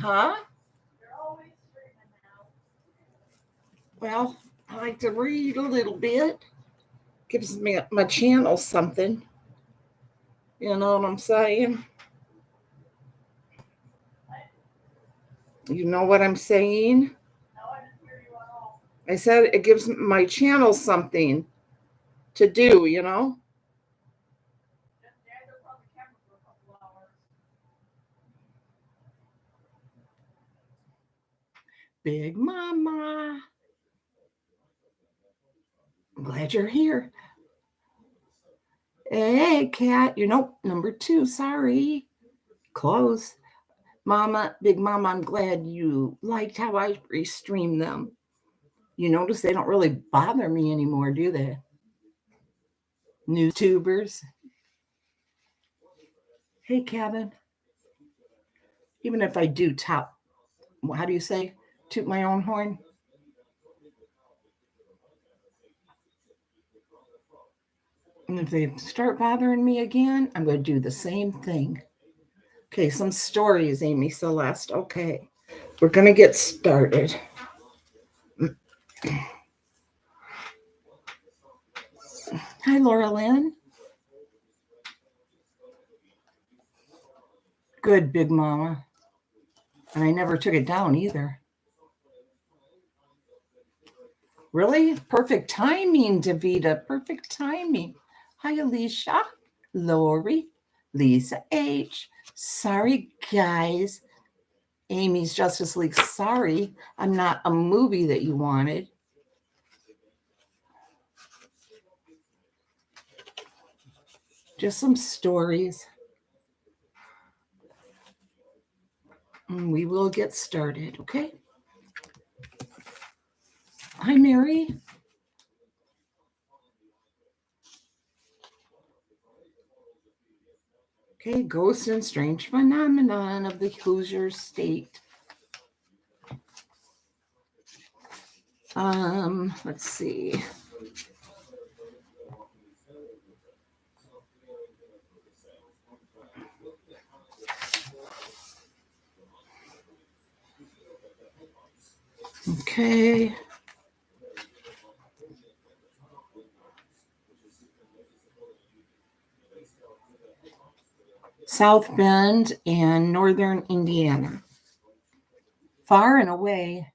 Huh? Well, I like to read a little bit. Gives me my channel something. You know what I'm saying? You know what I'm saying? I said it gives my channel something to do, you know? Big Mama. I'm glad you're here. Hey, Cat. You're number 2. Sorry. Close. Mama, Big Mama, I'm glad you liked how I restream them. You notice they don't really bother me anymore, do they? YouTubers. Hey, Kevin. Even if I do top, how do you say, toot my own horn? And if they start bothering me again, I'm going to do the same thing. Okay, some stories, Amy Celeste. Okay, we're going to get started. Hi, Laura Lynn. Good, Big Mama. And I never took it down either. Really? Perfect timing, Davida. Perfect timing. Hi, Alicia, Lori, Lisa H. Sorry, guys. Amy's Justice League. Sorry, I'm not a movie that you wanted. Just some stories. And we will get started, okay? Hi, Mary. Okay, Ghosts and Strange Phenomenon of the Hoosier State. Let's see. Okay. South Bend and northern Indiana. Far and away,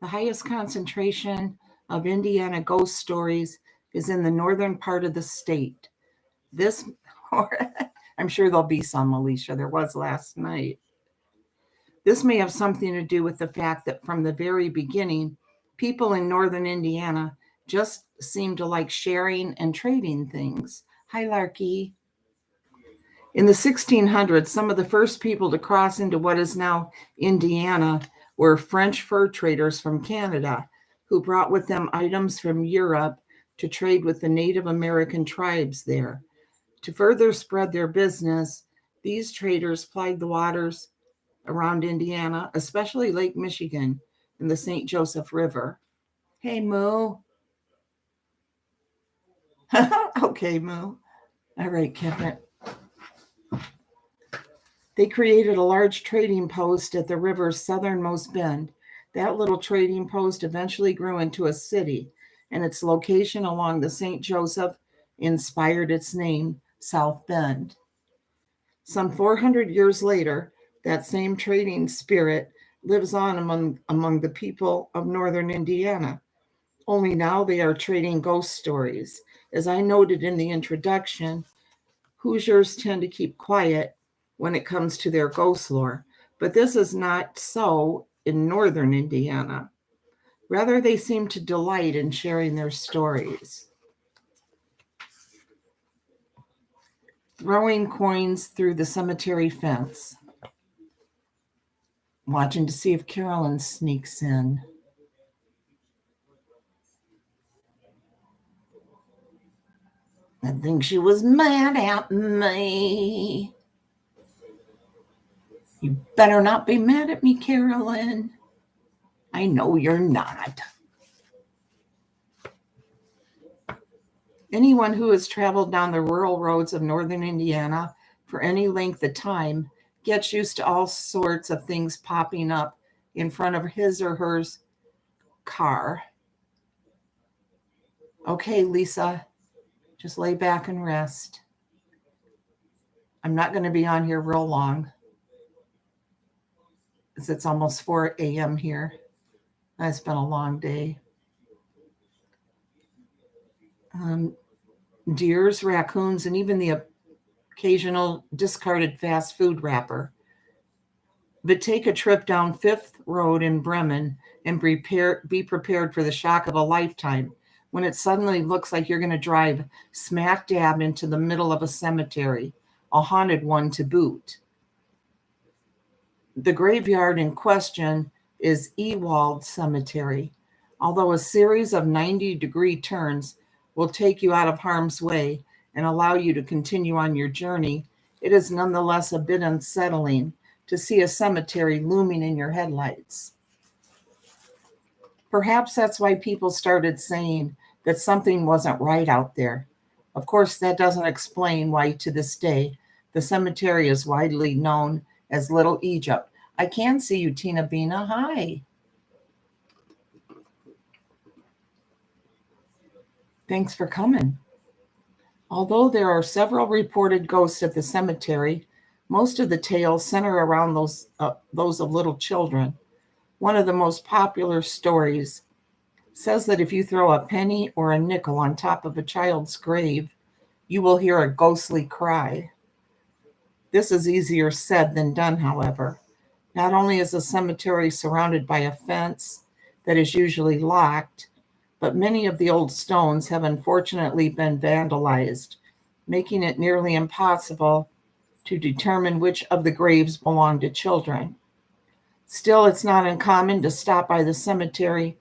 the highest concentration of Indiana ghost stories is in the northern part of the state. This, I'm sure there'll be some, Alicia. There was last night. This may have something to do with the fact that from the very beginning, people in northern Indiana just seemed to like sharing and trading things. Hi, Larky. In the 1600s, some of the first people to cross into what is now Indiana were French fur traders from Canada, who brought with them items from Europe to trade with the Native American tribes there. To further spread their business, these traders plied the waters around Indiana, especially Lake Michigan and the St. Joseph River. Hey, Moo. Okay, Moo. All right, Kevin. They created a large trading post at the river's southernmost bend. That little trading post eventually grew into a city, and its location along the St. Joseph inspired its name, South Bend. Some 400 years later, that same trading spirit lives on among the people of northern Indiana. Only now they are trading ghost stories. As I noted in the introduction, Hoosiers tend to keep quiet when it comes to their ghost lore, but this is not so in northern Indiana. Rather, they seem to delight in sharing their stories. Throwing coins through the cemetery fence. Watching to see if Carolyn sneaks in. I think she was mad at me. You better not be mad at me, Carolyn. I know you're not. Anyone who has traveled down the rural roads of northern Indiana for any length of time gets used to all sorts of things popping up in front of his or her car. Okay, Lisa, just lay back and rest. I'm not going to be on here real long, as it's almost 4 a.m. here. It's been a long day. Deers, raccoons, and even the occasional discarded fast food wrapper. But take a trip down Fifth Road in Bremen and be prepared for the shock of a lifetime when it suddenly looks like you're going to drive smack dab into the middle of a cemetery, a haunted one to boot. The graveyard in question is Ewald Cemetery. Although a series of 90-degree turns will take you out of harm's way and allow you to continue on your journey, it is nonetheless a bit unsettling to see a cemetery looming in your headlights. Perhaps that's why people started saying that something wasn't right out there. Of course, that doesn't explain why to this day the cemetery is widely known as Little Egypt. I can see you, Tina Bina. Hi. Thanks for coming. Although there are several reported ghosts at the cemetery, most of the tales center around those of little children. One of the most popular stories says that if you throw a penny or a nickel on top of a child's grave, you will hear a ghostly cry. This is easier said than done, however. Not only is the cemetery surrounded by a fence that is usually locked, but many of the old stones have unfortunately been vandalized, making it nearly impossible to determine which of the graves belong to children. Still, it's not uncommon to stop by the cemetery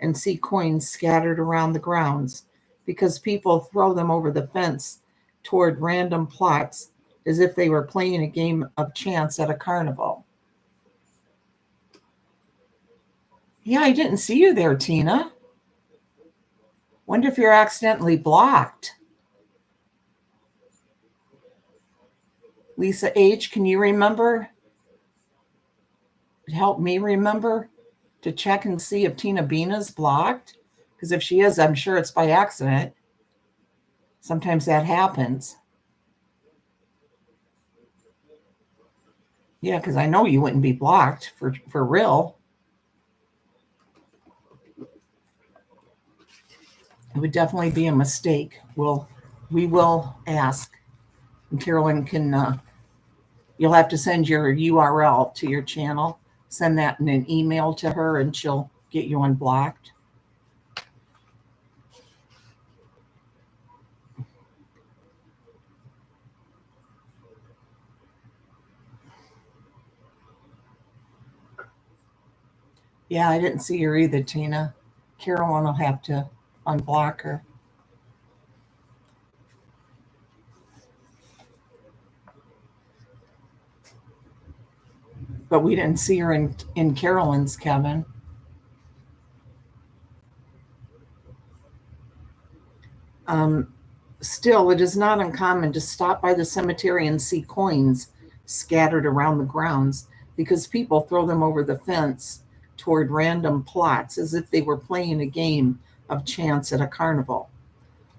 and see coins scattered around the grounds because people throw them over the fence toward random plots as if they were playing a game of chance at a carnival. Yeah, I didn't see you there, Tina. Wonder if you're accidentally blocked. Lisa H., can you remember? Help me remember to check and see if Tina Bina's blocked? Because if she is, I'm sure it's by accident. Sometimes that happens. Yeah, because I know you wouldn't be blocked for real. It would definitely be a mistake. We will ask. And Carolyn can, you'll have to send your URL to your channel. Send that in an email to her and she'll get you unblocked. Yeah, I didn't see her either, Tina. Carolyn will have to unblock her. But we didn't see her in Carolyn's, Kevin. Still, it is not uncommon to stop by the cemetery and see coins scattered around the grounds because people throw them over the fence toward random plots as if they were playing a game of chance at a carnival.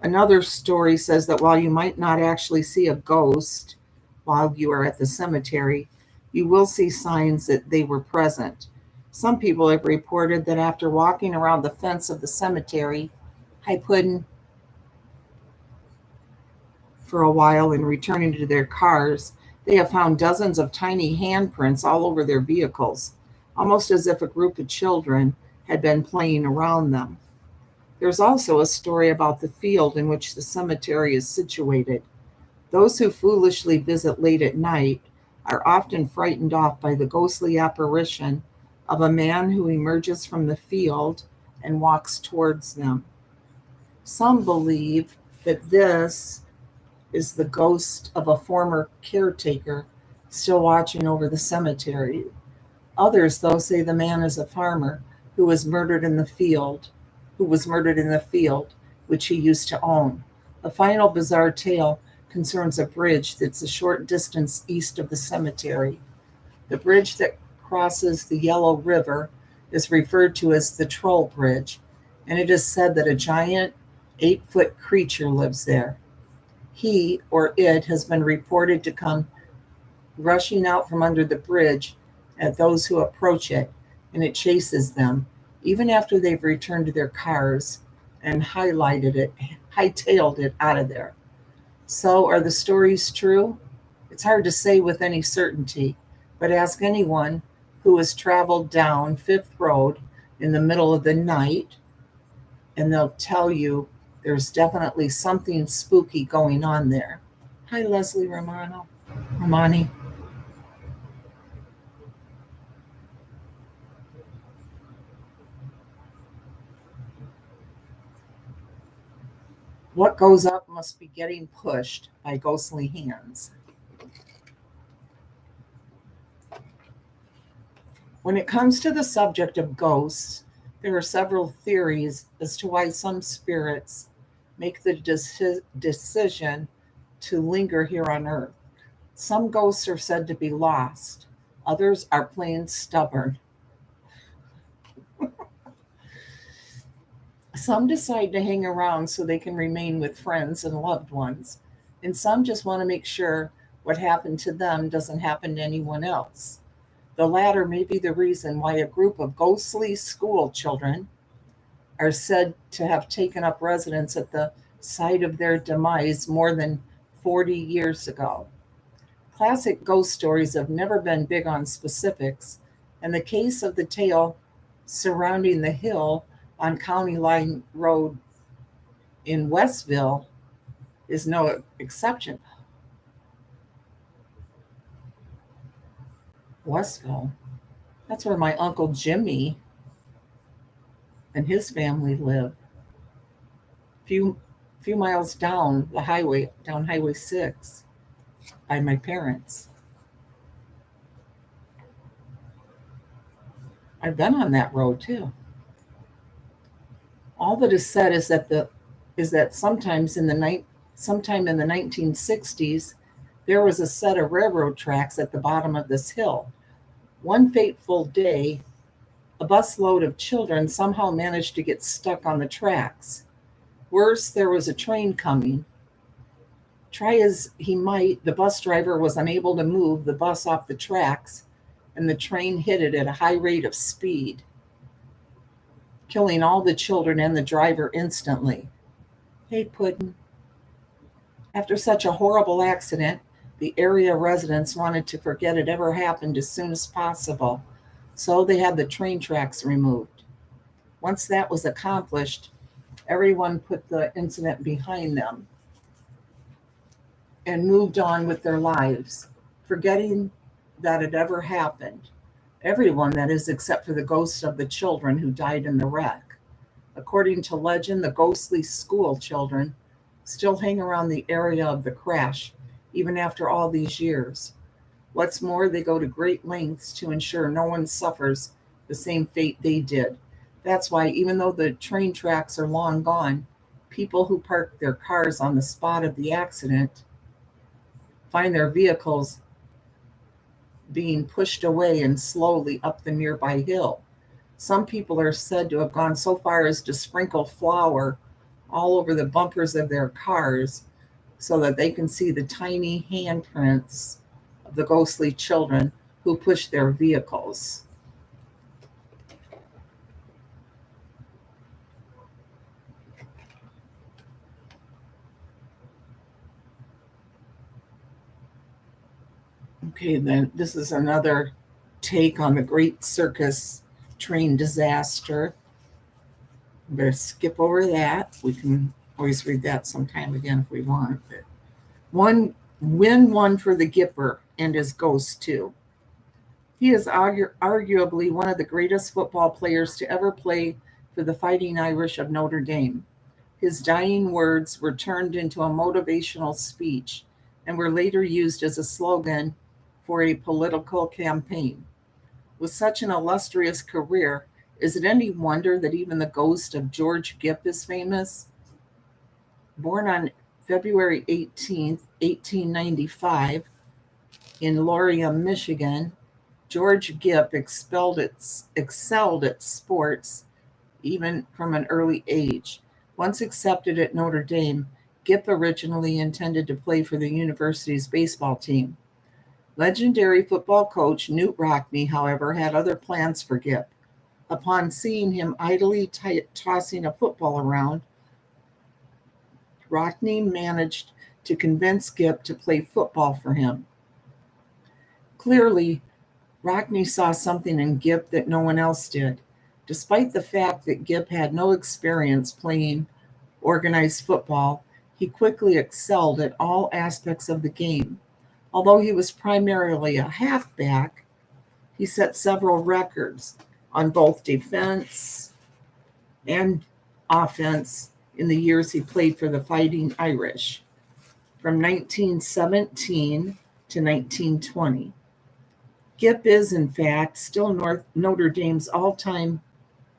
Another story says that while you might not actually see a ghost while you are at the cemetery, you will see signs that they were present. Some people have reported that after walking around the fence of the cemetery, for a while and returning to their cars, they have found dozens of tiny handprints all over their vehicles, almost as if a group of children had been playing around them. There's also a story about the field in which the cemetery is situated. Those who foolishly visit late at night are often frightened off by the ghostly apparition of a man who emerges from the field and walks towards them. Some believe that this is the ghost of a former caretaker still watching over the cemetery. Others, though, say the man is a farmer who was murdered in the field, which he used to own. A final bizarre tale concerns a bridge that's a short distance east of the cemetery. The bridge that crosses the Yellow River is referred to as the Troll Bridge, and it is said that a giant 8-foot creature lives there. He or it has been reported to come rushing out from under the bridge at those who approach it, and it chases them, even after they've returned to their cars and hightailed it out of there. So, are the stories true? It's hard to say with any certainty, but ask anyone who has traveled down Fifth Road in the middle of the night, and they'll tell you there's definitely something spooky going on there. Hi, Leslie Romani. What goes up must be getting pushed by ghostly hands. When it comes to the subject of ghosts, there are several theories as to why some spirits make the decision to linger here on Earth. Some ghosts are said to be lost, others are plain stubborn. Some decide to hang around so they can remain with friends and loved ones, and some just want to make sure what happened to them doesn't happen to anyone else. The latter may be the reason why a group of ghostly school children are said to have taken up residence at the site of their demise more than 40 years ago. Classic ghost stories have never been big on specifics, and the case of the tale surrounding the hill on County Line Road in Westville is no exception. Westville? That's where my Uncle Jimmy and his family live. Few miles down the highway, down Highway 6, by my parents. I've been on that road too. All that is said is that sometime in the 1960s, there was a set of railroad tracks at the bottom of this hill. One fateful day, a busload of children somehow managed to get stuck on the tracks. Worse, there was a train coming. Try as he might, the bus driver was unable to move the bus off the tracks, and the train hit it at a high rate of speed, killing all the children and the driver instantly. Hey, Puddin'. After such a horrible accident, the area residents wanted to forget it ever happened as soon as possible, so they had the train tracks removed. Once that was accomplished, everyone put the incident behind them and moved on with their lives, forgetting that it ever happened. Everyone, that is, except for the ghosts of the children who died in the wreck. According to legend, the ghostly school children still hang around the area of the crash, even after all these years. What's more, they go to great lengths to ensure no one suffers the same fate they did. That's why, even though the train tracks are long gone, people who park their cars on the spot of the accident find their vehicles being pushed away and slowly up the nearby hill. Some people are said to have gone so far as to sprinkle flour all over the bumpers of their cars so that they can see the tiny handprints of the ghostly children who push their vehicles. Okay, then this is another take on the Great Circus train disaster. I'm going to skip over that. We can always read that sometime again if we want. But win one for the Gipper and his ghost too. He is arguably one of the greatest football players to ever play for the Fighting Irish of Notre Dame. His dying words were turned into a motivational speech and were later used as a slogan for a political campaign. With such an illustrious career, is it any wonder that even the ghost of George Gipp is famous? Born on February 18th, 1895, in Laurium, Michigan, George Gipp excelled at sports even from an early age. Once accepted at Notre Dame, Gipp originally intended to play for the university's baseball team. Legendary football coach Newt Rockne, however, had other plans for Gipp. Upon seeing him idly tossing a football around, Rockne managed to convince Gipp to play football for him. Clearly, Rockne saw something in Gipp that no one else did. Despite the fact that Gipp had no experience playing organized football, he quickly excelled at all aspects of the game. Although he was primarily a halfback, he set several records on both defense and offense in the years he played for the Fighting Irish, from 1917 to 1920. Gipp is, in fact, still Notre Dame's all-time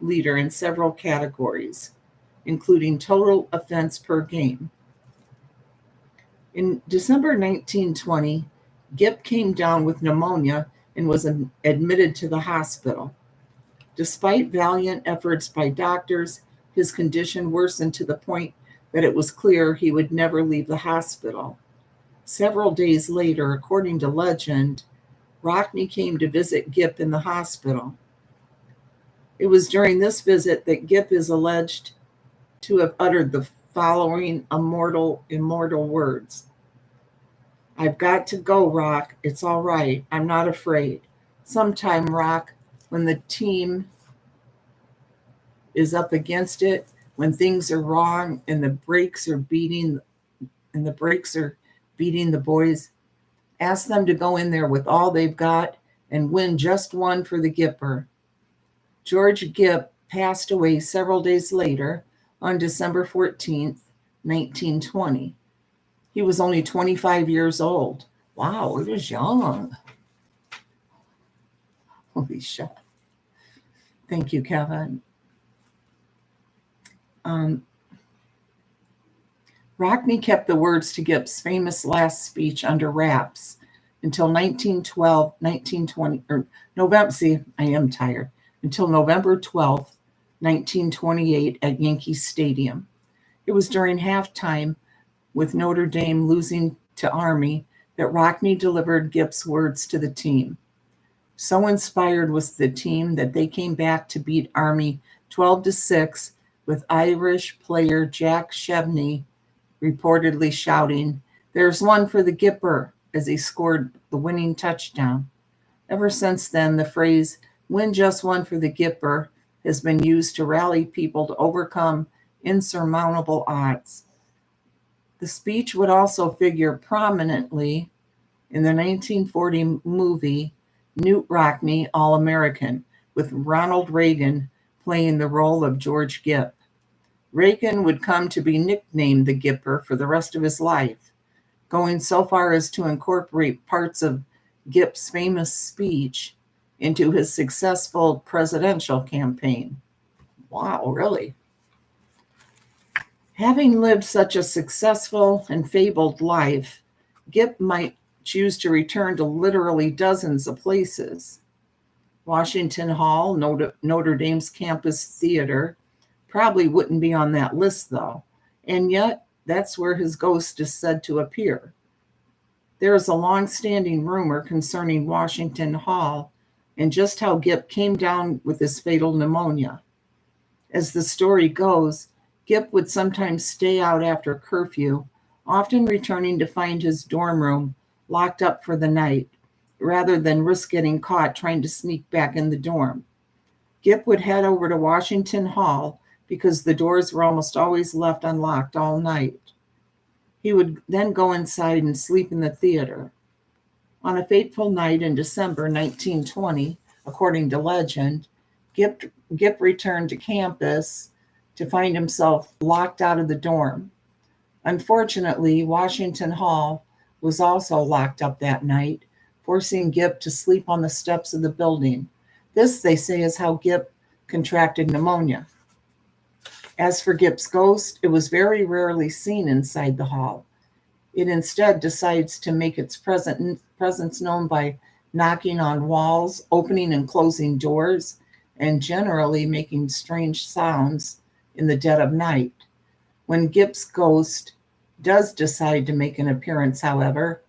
leader in several categories, including total offense per game. In December 1920, Gipp came down with pneumonia and was admitted to the hospital. Despite valiant efforts by doctors, his condition worsened to the point that it was clear he would never leave the hospital. Several days later, according to legend, Rockne came to visit Gipp in the hospital. It was during this visit that Gipp is alleged to have uttered the following immortal words. "I've got to go, Rock. It's all right. I'm not afraid. Sometime, Rock, when the team is up against it, when things are wrong and the brakes are beating the boys, ask them to go in there with all they've got and win just one for the Gipper." George Gipp passed away several days later on December 14th, 1920. He was only 25 years old. Wow, he was young. Holy shit. Thank you, Kevin. Rockne kept the words to Gipp's famous last speech under wraps until until November 12th, 1928 at Yankee Stadium. It was during halftime, with Notre Dame losing to Army, that Rockne delivered Gipp's words to the team. So inspired was the team that they came back to beat Army 12-6, with Irish player Jack Shebney reportedly shouting, "There's one for the Gipper," as he scored the winning touchdown. Ever since then, the phrase, "win just one for the Gipper," has been used to rally people to overcome insurmountable odds. The speech would also figure prominently in the 1940 movie Newt Rockne, All-American, with Ronald Reagan playing the role of George Gipp. Reagan would come to be nicknamed the Gipper for the rest of his life, going so far as to incorporate parts of Gipp's famous speech into his successful presidential campaign. Wow, really? Having lived such a successful and fabled life, Gipp might choose to return to literally dozens of places. Washington Hall, Notre Dame's campus theater, probably wouldn't be on that list, though, and yet that's where his ghost is said to appear. There is a long-standing rumor concerning Washington Hall and just how Gipp came down with his fatal pneumonia. As the story goes, Gipp would sometimes stay out after curfew, often returning to find his dorm room locked up for the night, rather than risk getting caught trying to sneak back in the dorm. Gipp would head over to Washington Hall because the doors were almost always left unlocked all night. He would then go inside and sleep in the theater. On a fateful night in December 1920, according to legend, Gipp returned to campus to find himself locked out of the dorm. Unfortunately, Washington Hall was also locked up that night, forcing Gipp to sleep on the steps of the building. This, they say, is how Gipp contracted pneumonia. As for Gip's ghost, it was very rarely seen inside the hall. It instead decides to make its presence known by knocking on walls, opening and closing doors, and generally making strange sounds in the dead of night. When Gip's ghost does decide to make an appearance, however,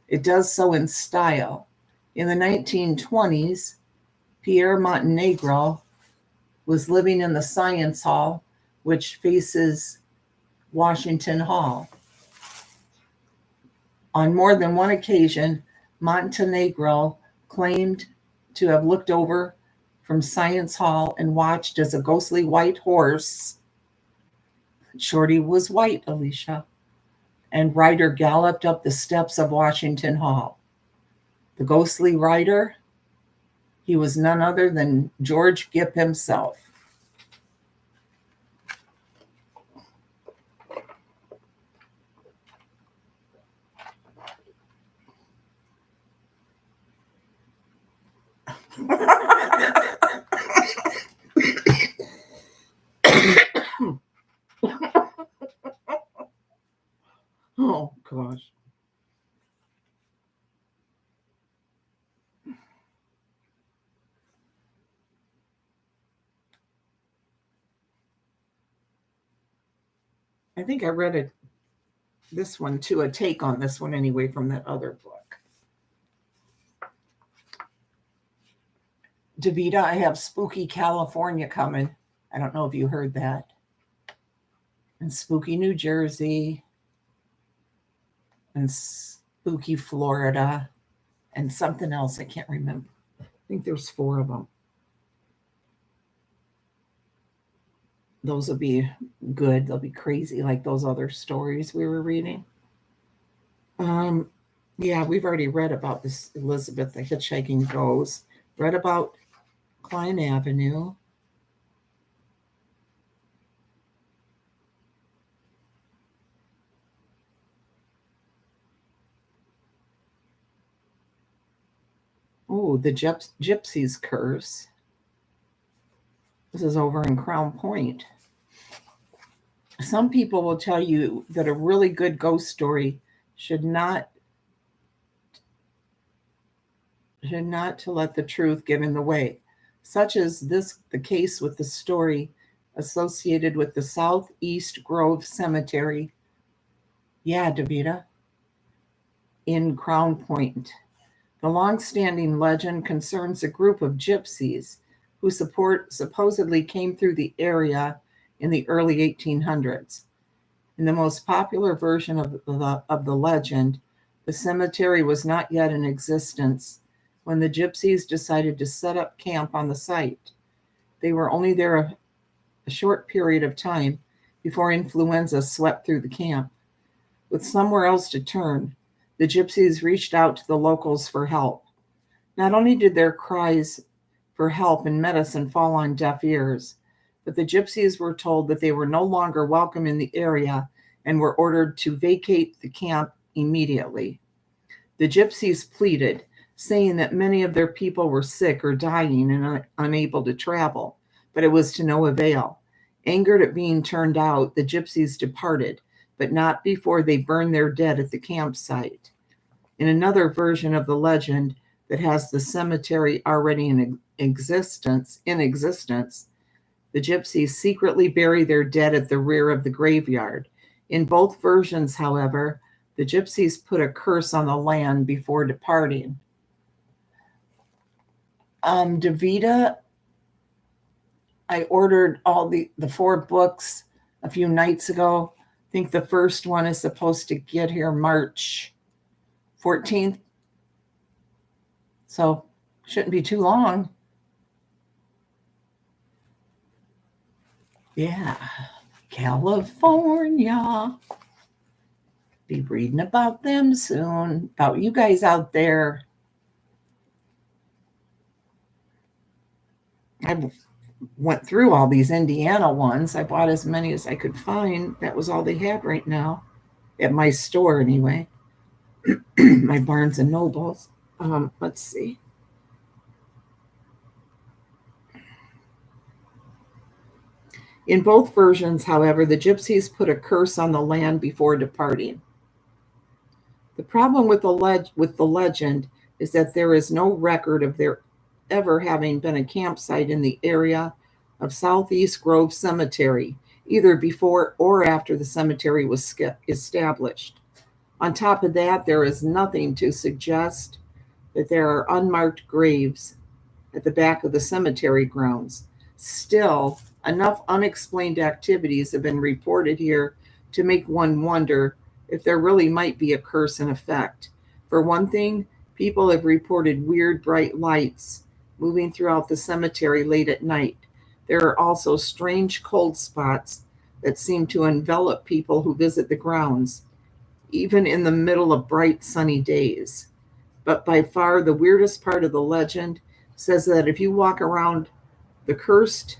it does so in style. In the 1920s, Pierre Montenegro was living in the Science Hall, which faces Washington Hall. On more than one occasion, Montenegro claimed to have looked over from Science Hall and watched as a ghostly white horse, Shorty was white, Alicia, and rider galloped up the steps of Washington Hall. The ghostly rider, he was none other than George Gip himself. Oh, gosh. I think I read this one too, a take on this one anyway from that other book. Davita, I have Spooky California coming. I don't know if you heard that. And Spooky New Jersey. And Spooky Florida. And something else I can't remember. I think there's 4 of them. Those will be good. They'll be crazy like those other stories we were reading. Yeah, we've already read about this Elizabeth the Hitchhiking Ghost. Read about Klein Avenue. Oh, the Gypsy's Curse. This is over in Crown Point. Some people will tell you that a really good ghost story should not to let the truth get in the way, such as the case with the story associated with the Southeast Grove Cemetery. Yeah, Davita, in Crown Point. The long-standing legend concerns a group of gypsies who supposedly came through the area in the early 1800s. In the most popular version of the legend, the cemetery was not yet in existence when the gypsies decided to set up camp on the site. They were only there a short period of time before influenza swept through the camp. With somewhere else to turn, the gypsies reached out to the locals for help. Not only did their cries for help and medicine fall on deaf ears, but the gypsies were told that they were no longer welcome in the area and were ordered to vacate the camp immediately. The gypsies pleaded, saying that many of their people were sick or dying and unable to travel, but it was to no avail. Angered at being turned out, the gypsies departed, but not before they burned their dead at the campsite. In another version of the legend that has the cemetery already in existence, the gypsies secretly bury their dead at the rear of the graveyard. In both versions, however, the gypsies put a curse on the land before departing. Davita, I ordered all the 4 books a few nights ago. I think the first one is supposed to get here March 14th. So shouldn't be too long. Yeah, California. Be reading about them soon. About you guys out there. I went through all these Indiana ones. I bought as many as I could find. That was all they had right now. At my store, anyway. My Barnes and Nobles. Let's see. In both versions, however, the gypsies put a curse on the land before departing. The problem with the legend is that there is no record of there ever having been a campsite in the area of Southeast Grove Cemetery, either before or after the cemetery was established. On top of that, there is nothing to suggest that there are unmarked graves at the back of the cemetery grounds. Still, enough unexplained activities have been reported here to make one wonder if there really might be a curse in effect. For one thing, people have reported weird bright lights moving throughout the cemetery late at night. There are also strange cold spots that seem to envelop people who visit the grounds, even in the middle of bright sunny days. But by far the weirdest part of the legend says that if you walk around the cursed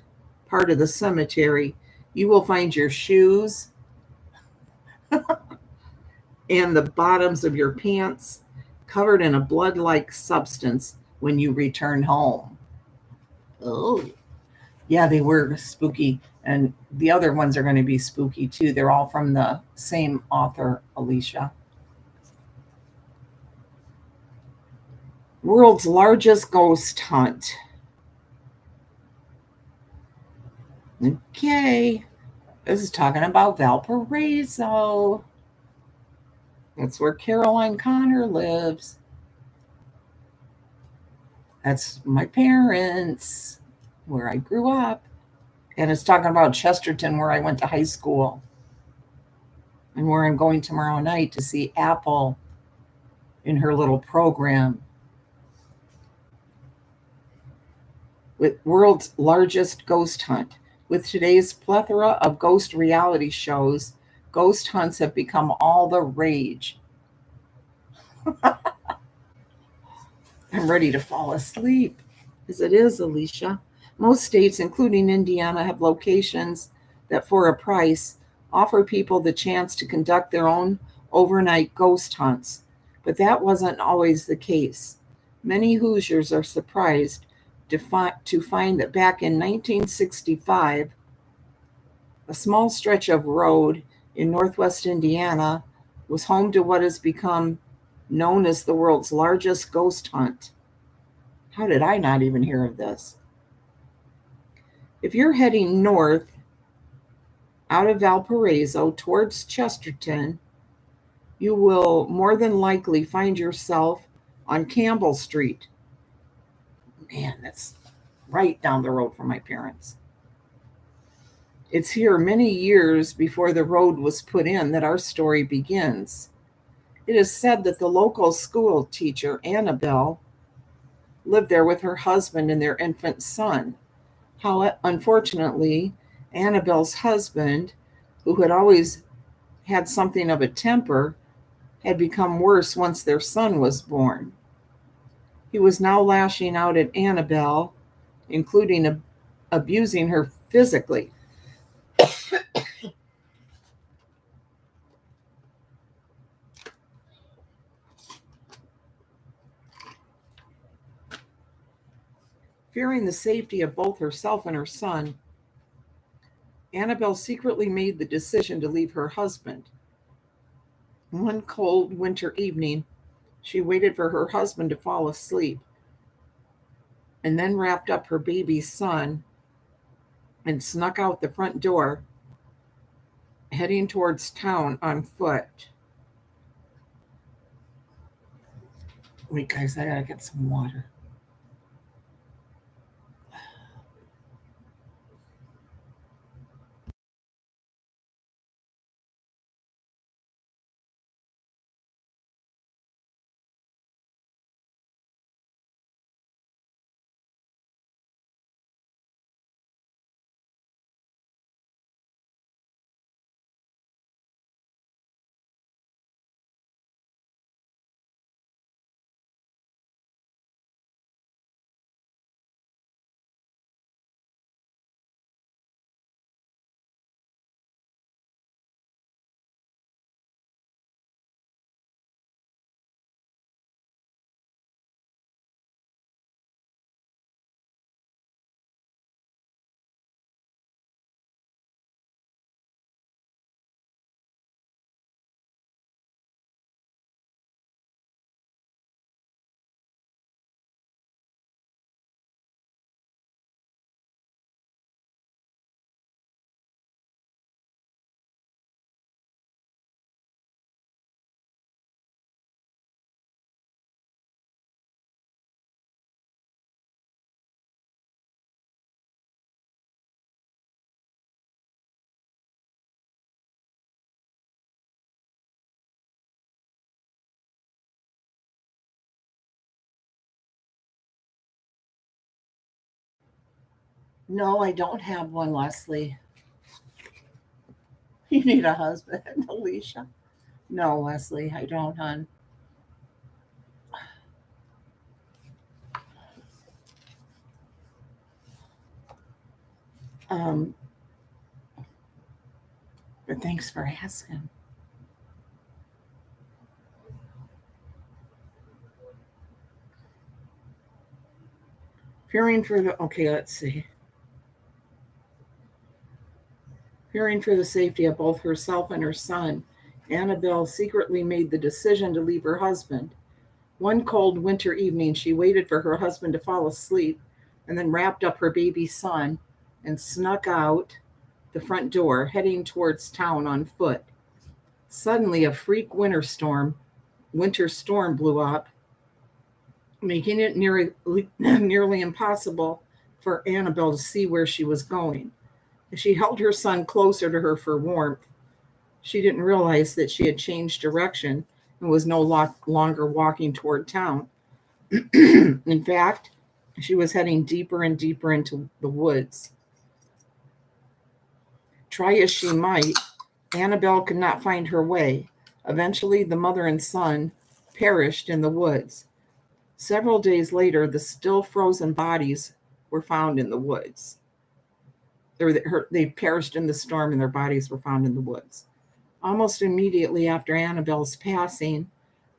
part of the cemetery, you will find your shoes and the bottoms of your pants covered in a blood like substance when you return home. Oh, yeah, they were spooky. And the other ones are going to be spooky too. They're all from the same author, Alicia. World's largest ghost hunt. Okay, this is talking about Valparaiso. That's where Caroline Connor lives. That's my parents, where I grew up. And it's talking about Chesterton, where I went to high school, and where I'm going tomorrow night to see Apple in her little program. With world's largest ghost hunt. With today's plethora of ghost reality shows, ghost hunts have become all the rage. I'm ready to fall asleep, as it is, Alicia. Most states, including Indiana, have locations that, for a price, offer people the chance to conduct their own overnight ghost hunts. But that wasn't always the case. Many Hoosiers are surprised to find that back in 1965, a small stretch of road in northwest Indiana was home to what has become known as the world's largest ghost hunt. How did I not even hear of this? If you're heading north out of Valparaiso towards Chesterton, you will more than likely find yourself on Campbell Street. Man, that's right down the road from my parents. It's here many years before the road was put in that our story begins. It is said that the local school teacher, Annabelle, lived there with her husband and their infant son. How, unfortunately, Annabelle's husband, who had always had something of a temper, had become worse once their son was born. He was now lashing out at Annabelle, including abusing her physically. Fearing the safety of both herself and her son, Annabelle secretly made the decision to leave her husband. One cold winter evening, she waited for her husband to fall asleep and then wrapped up her baby son and snuck out the front door, heading towards town on foot. Wait, guys, I gotta get some water. No, I don't have one, Leslie. You need a husband, Alicia. No, Leslie, I don't, hon. Um, but thanks for asking. Fearing for the okay, let's see. Fearing for the safety of both herself and her son, Annabelle secretly made the decision to leave her husband. One cold winter evening, she waited for her husband to fall asleep and then wrapped up her baby son and snuck out the front door, heading towards town on foot. Suddenly, a freak winter storm blew up, making it nearly impossible for Annabelle to see where she was going. As she held her son closer to her for warmth, she didn't realize that she had changed direction and was no longer walking toward town. In fact, she was heading deeper and deeper into the woods. Try as she might, Annabelle could not find her way. Eventually, the mother and son perished in the woods. Several days later, the still frozen bodies were found in the woods. They perished in the storm and their bodies were found in the woods. Almost immediately after Annabelle's passing,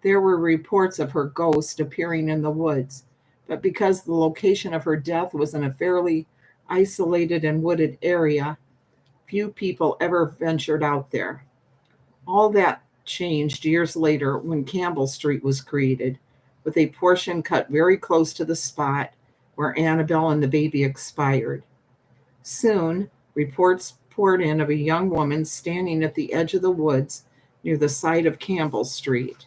there were reports of her ghost appearing in the woods. But because the location of her death was in a fairly isolated and wooded area, few people ever ventured out there. All that changed years later when Campbell Street was created, with a portion cut very close to the spot where Annabelle and the baby expired. Soon, reports poured in of a young woman standing at the edge of the woods near the site of Campbell Street.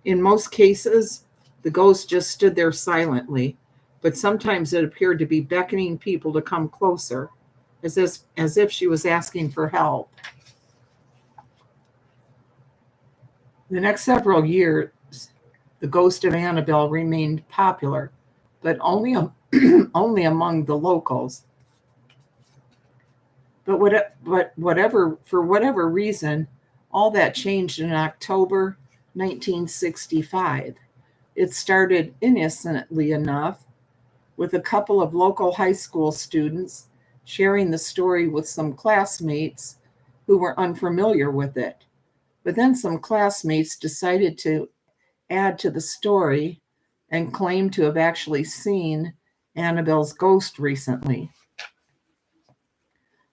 In most cases, the ghost just stood there silently, but sometimes it appeared to be beckoning people to come closer, as if she was asking for help. The next several years, the ghost of Annabelle remained popular, but only, only among the locals. For whatever reason, all that changed in October 1965. It started innocently enough, with a couple of local high school students sharing the story with some classmates who were unfamiliar with it. But then some classmates decided to add to the story and claimed to have actually seen Annabelle's ghost recently.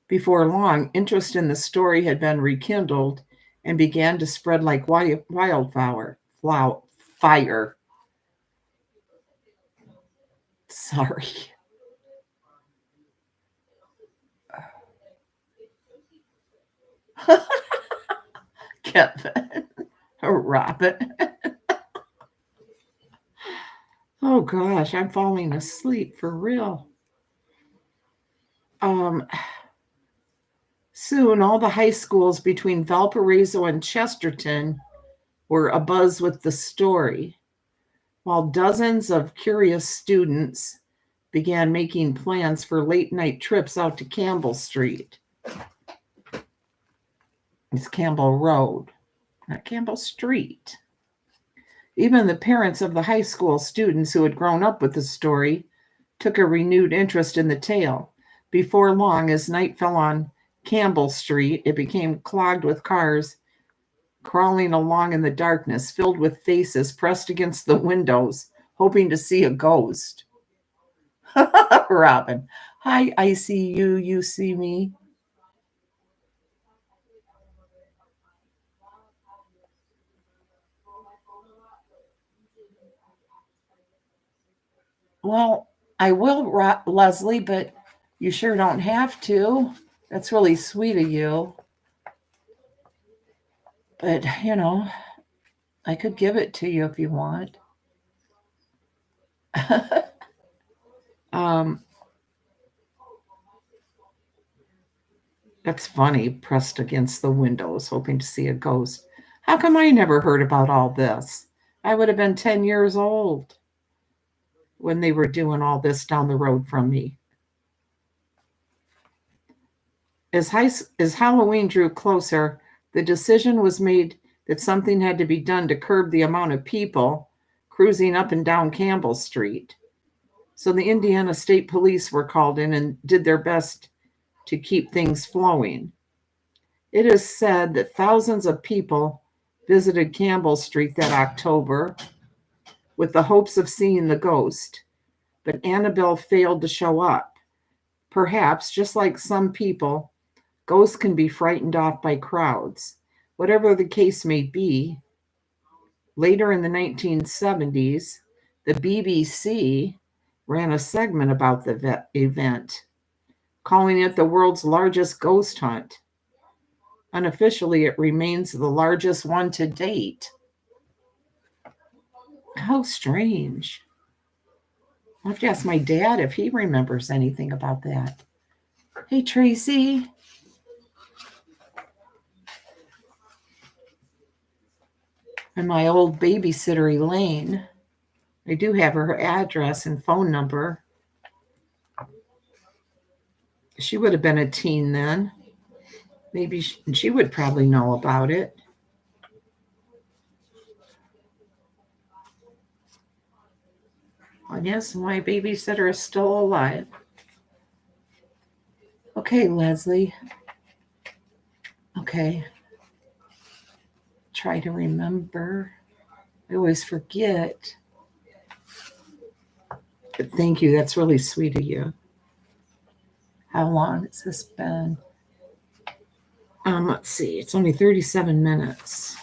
Before long, interest in the story had been rekindled and began to spread like wildfire. Fire. Sorry. Kevin. Robin. Oh gosh, I'm falling asleep for real. Um, Soon all the high schools between Valparaiso and Chesterton were abuzz with the story, while dozens of curious students began making plans for late night trips out to Campbell Street. It's Campbell Road, not Campbell Street. Even the parents of the high school students who had grown up with the story took a renewed interest in the tale. Before long, as night fell on Campbell Street, it became clogged with cars crawling along in the darkness, filled with faces pressed against the windows, hoping to see a ghost. Robin. Hi, I see you. You see me. Well, I will, Leslie, but you sure don't have to. That's really sweet of you. But, I could give it to you if you want. um, that's funny, pressed against the windows, hoping to see a ghost. How come I never heard about all this? I would have been 10 years old when they were doing all this down the road from me. As Halloween drew closer, the decision was made that something had to be done to curb the amount of people cruising up and down Campbell Street. So the Indiana State Police were called in and did their best to keep things flowing. It is said that thousands of people visited Campbell Street that October with the hopes of seeing the ghost, but Annabelle failed to show up. Perhaps, just like some people, ghosts can be frightened off by crowds. Whatever the case may be, later in the 1970s, the BBC ran a segment about the event, calling it the world's largest ghost hunt. Unofficially, it remains the largest one to date. How strange. I'll have to ask my dad if he remembers anything about that. Hey, Tracy. And my old babysitter, Elaine. I do have her address and phone number. She would have been a teen then. Maybe she would probably know about it. I guess my babysitter is still alive. Okay, Leslie. Okay. Try to remember. I always forget. But thank you. That's really sweet of you. How long has this been? Let's see. It's only 37 minutes.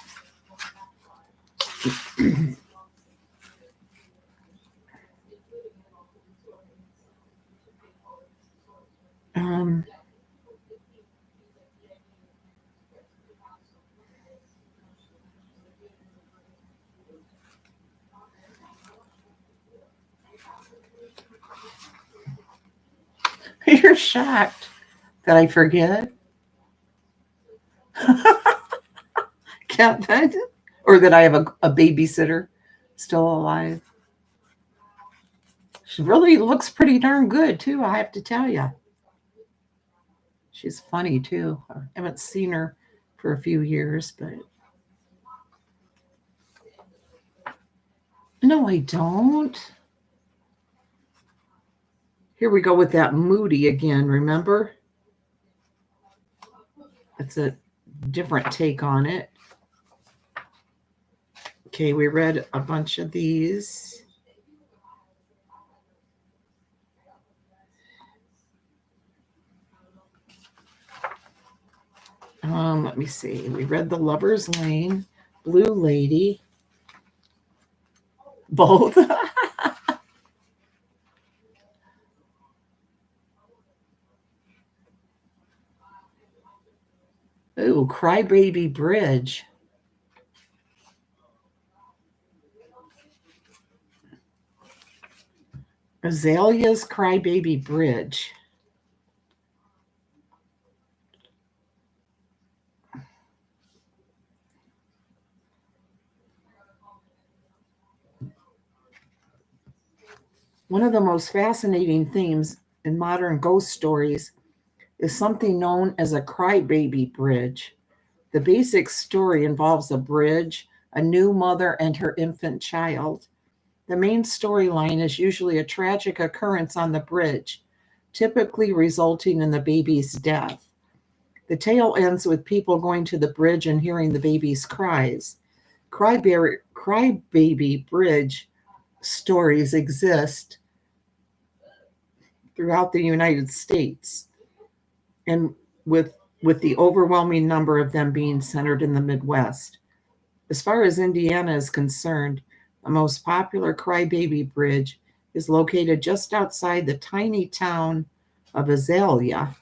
You're shocked that I forget? Can't that? Or that I have a babysitter still alive? She really looks pretty darn good, too, I have to tell you. She's funny, too. I haven't seen her for a few years, but... No, I don't. Here we go with that Moody again, remember? It's a different take on it. Okay, we read a bunch of these. Let me see. We read The Lover's Lane, Blue Lady. Both. Ooh, Crybaby Bridge. Azalea's Crybaby Bridge. One of the most fascinating themes in modern ghost stories is something known as a crybaby bridge. The basic story involves a bridge, a new mother, and her infant child. The main storyline is usually a tragic occurrence on the bridge, typically resulting in the baby's death. The tale ends with people going to the bridge and hearing the baby's cries. Crybaby Bridge stories exist throughout the United States, and with the overwhelming number of them being centered in the Midwest. As far as Indiana is concerned, the most popular Crybaby Bridge is located just outside the tiny town of Azalea.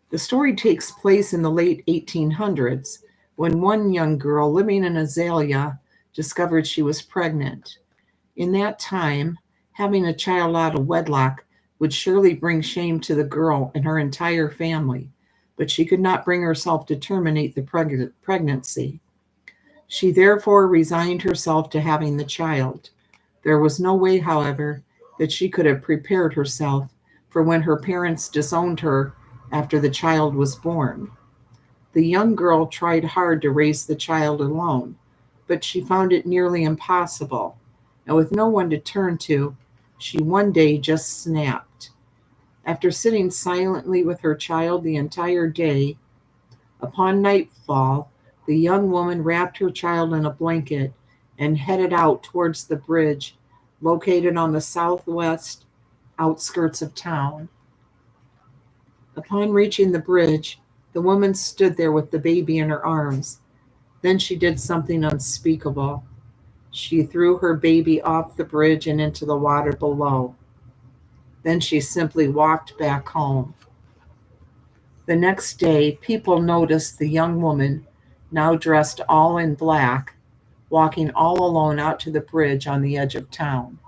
The story takes place in the late 1800s when one young girl living in Azalea discovered she was pregnant. In that time, having a child out of wedlock would surely bring shame to the girl and her entire family, but she could not bring herself to terminate the pregnancy. She therefore resigned herself to having the child. There was no way, however, that she could have prepared herself for when her parents disowned her after the child was born. The young girl tried hard to raise the child alone, but she found it nearly impossible, and with no one to turn to, she one day just snapped. After sitting silently with her child the entire day, upon nightfall, the young woman wrapped her child in a blanket and headed out towards the bridge located on the southwest outskirts of town. Upon reaching the bridge, the woman stood there with the baby in her arms. Then she did something unspeakable. She threw her baby off the bridge and into the water below. Then she simply walked back home. The next day, people noticed the young woman, now dressed all in black, walking all alone out to the bridge on the edge of town.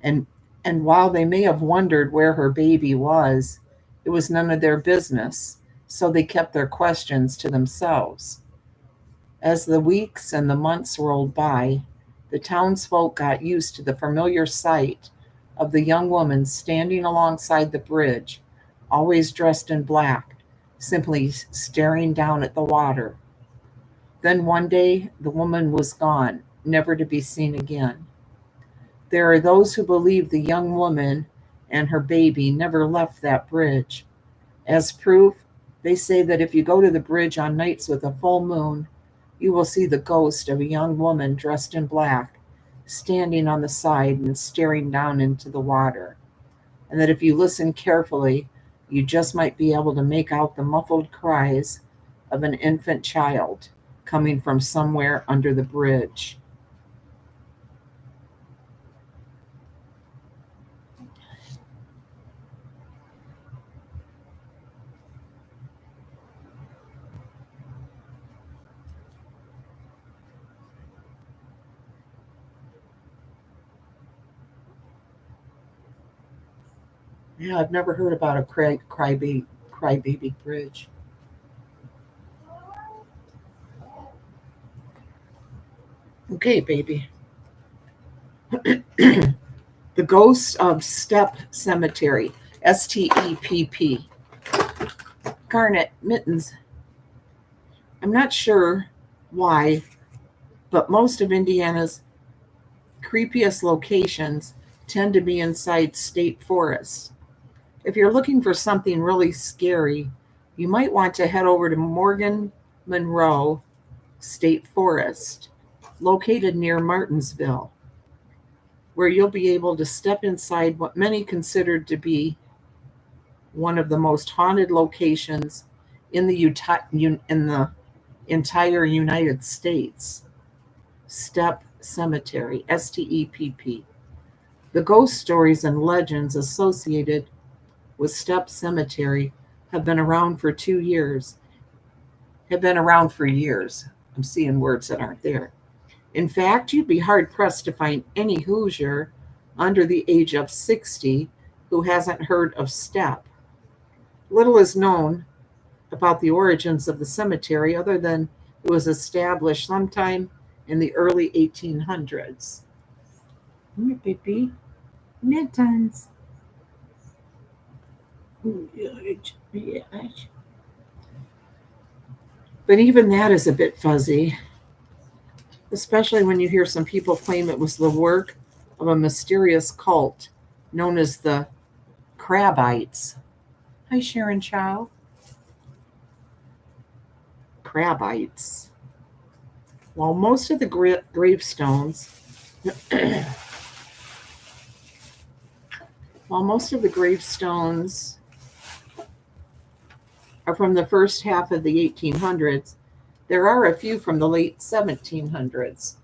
And, and while they may have wondered where her baby was, it was none of their business, so they kept their questions to themselves. As the weeks and the months rolled by, the townsfolk got used to the familiar sight of the young woman standing alongside the bridge, always dressed in black, simply staring down at the water. Then one day, the woman was gone, never to be seen again. There are those who believe the young woman and her baby never left that bridge. As proof, they say that if you go to the bridge on nights with a full moon, you will see the ghost of a young woman dressed in black, standing on the side and staring down into the water. And that if you listen carefully, you just might be able to make out the muffled cries of an infant child coming from somewhere under the bridge. Yeah, I've never heard about a crybaby bridge. Okay, baby. The Ghost of Stepp Cemetery, Stepp. Garnet Mittens. I'm not sure why, but most of Indiana's creepiest locations tend to be inside state forests. If you're looking for something really scary, you might want to head over to Morgan Monroe State Forest, located near Martinsville, where you'll be able to step inside what many consider to be one of the most haunted locations in the entire United States. Stepp Cemetery, Stepp. The ghost stories and legends associated with Stepp Cemetery have been around for 2 years. Have been around for years. I'm seeing words that aren't there. In fact, you'd be hard pressed to find any Hoosier under the age of 60 who hasn't heard of Stepp. Little is known about the origins of the cemetery other than it was established sometime in the early 1800s. Come here, baby. Mittens. But even that is a bit fuzzy, especially when you hear some people claim it was the work of a mysterious cult known as the Crabites. Hi, Sharon Chow. Crabites. While most of the gravestones are from the first half of the 1800s, there are a few from the late 1700s.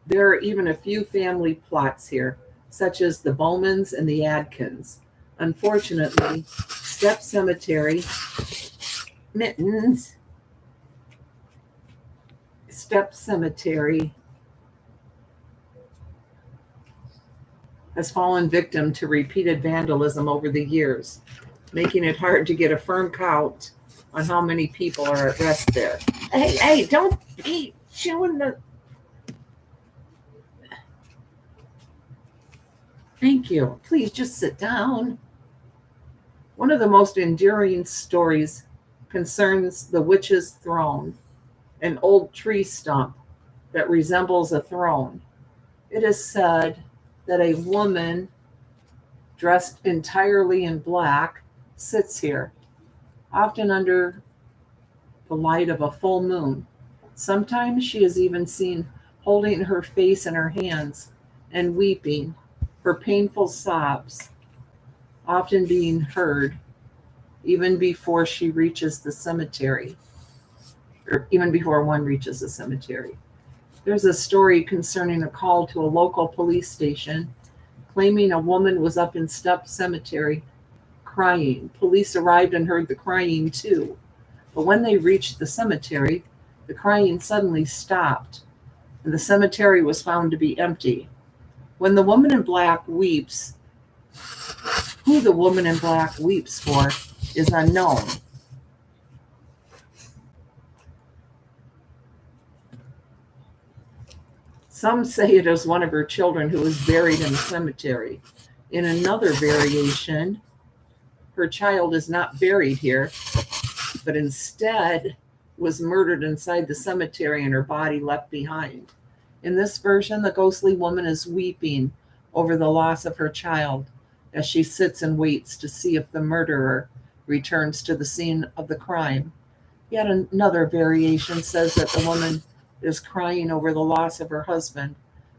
There are even a few family plots here, such as the Bowmans and the Adkins. Unfortunately, Stepp Cemetery, Mittens, Stepp Cemetery has fallen victim to repeated vandalism over the years, making it hard to get a firm count on how many people are at rest there. Hey, don't be chewing the... Thank you. Please just sit down. One of the most enduring stories concerns the witch's throne, an old tree stump that resembles a throne. It is said that a woman dressed entirely in black sits here, often under the light of a full moon. Sometimes she is even seen holding her face in her hands and weeping, her painful sobs often being heard even before she reaches the cemetery, or even before one reaches the cemetery. There's a story concerning a call to a local police station claiming a woman was up in Stepp Cemetery crying. Police arrived and heard the crying too. But when they reached the cemetery, the crying suddenly stopped, and the cemetery was found to be empty. When the woman in black weeps, who the woman in black weeps for is unknown. Some say it is one of her children who was buried in the cemetery. In another variation, her child is not buried here, but instead was murdered inside the cemetery and her body left behind. In this version, the ghostly woman is weeping over the loss of her child as she sits and waits to see if the murderer returns to the scene of the crime. Yet another variation says that the woman is crying over the loss of her husband,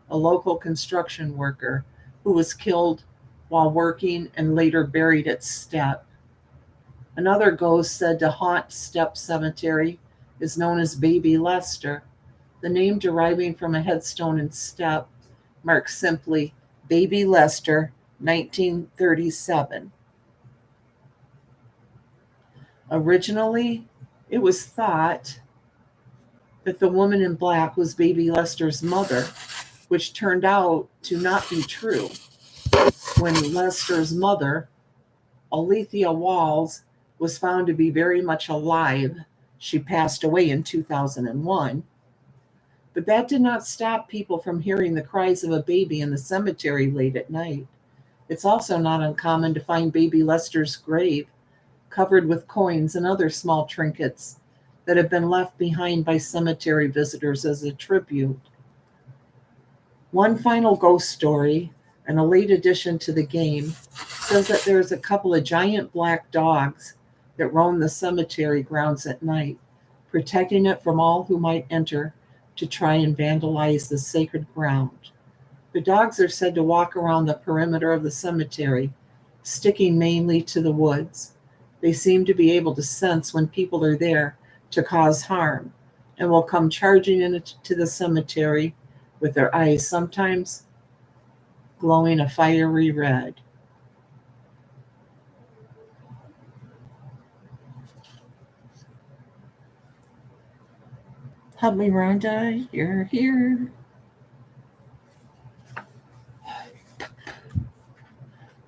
a local construction worker who was killed while working and later buried at Stepp. Another ghost said to haunt Stepp Cemetery is known as Baby Lester. The name deriving from a headstone in Stepp marks simply Baby Lester, 1937. Originally, it was thought that the woman in black was Baby Lester's mother, which turned out to not be true. When Lester's mother, Alethea Walls, was found to be very much alive, she passed away in 2001. But that did not stop people from hearing the cries of a baby in the cemetery late at night. It's also not uncommon to find Baby Lester's grave covered with coins and other small trinkets that have been left behind by cemetery visitors as a tribute. One final ghost story, and a late addition to the game, says that there's a couple of giant black dogs that roam the cemetery grounds at night, protecting it from all who might enter to try and vandalize the sacred ground. The dogs are said to walk around the perimeter of the cemetery, sticking mainly to the woods. They seem to be able to sense when people are there to cause harm, and will come charging into the cemetery with their eyes sometimes glowing a fiery red. Help me, Rhonda, you're here.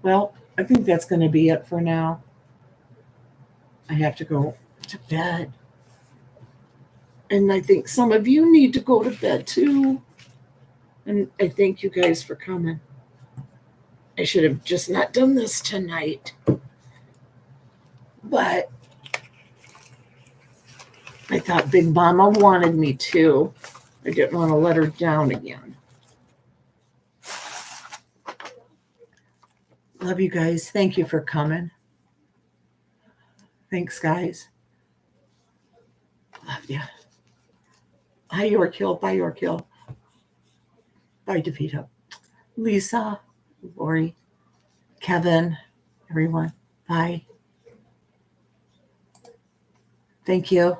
Well, I think that's going to be it for now. I have to go to bed. And I think some of you need to go to bed too. And I thank you guys for coming. I should have just not done this tonight. But I thought Big Mama wanted me to. I didn't want to let her down again. Love you guys. Thank you for coming. Thanks, guys. Love you. Hi, Yorkill. Bye, Yorkill. Bye, Davita. Lisa, Lori, Kevin, everyone. Bye. Thank you.